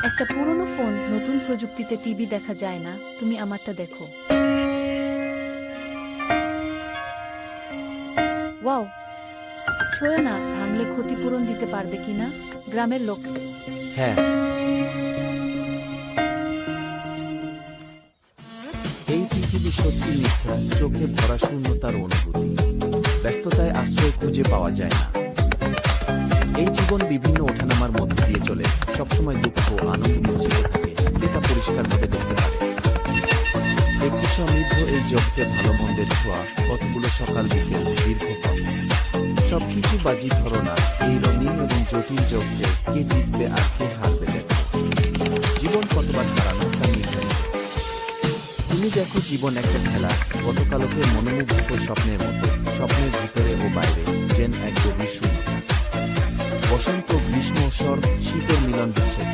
একটা পুরনো ফোন, নতুন প্রযুক্তিতে টিভি দেখা যায় না, তুমি আমারটা দেখো। ওয়াও, ছয় না, ভাঙলে ক্ষতিপূরণ দিতে পারবে কিনা? গ্রামের লোক। হ্যাঁ, এই পৃথিবী সত্যি মিথ্যা, চোখে ভরা শূন্যতার অনুভূতি। ব্যস্ততায় আশ্রয় খুঁজে পাওয়া যায় না। এই জীবন বিভিন্ন ওঠানামার মধ্য দিয়ে চলে, সবসময় দুঃখ ও আনন্দ মিশ্রিত থাকে, এটা পরিষ্কারভাবে দেখতে পারে। একটু সমৃদ্ধ এই জগতে ভালো মন্দের ছোঁয়া, কতগুলো সকাল বিকেল, দীর্ঘ পথ। সবকিছু বাজি ধরো না, এই রঙিন এবং জটিল জগতে কে জিতবে আর কে হারবে দেখো। জীবন কতবার হারানো তা নির্ধারিত। তুমি দেখো, জীবন একটা খেলা, গতকালকে মনোমুগ্ধকর স্বপ্নের মতো, স্বপ্নের ভিতরে ও বাইরে যেন এক গভীর শূন্যতা। বসন্ত, গ্রীষ্ম, শরৎ, শীতের মিলন বিচ্ছেদ।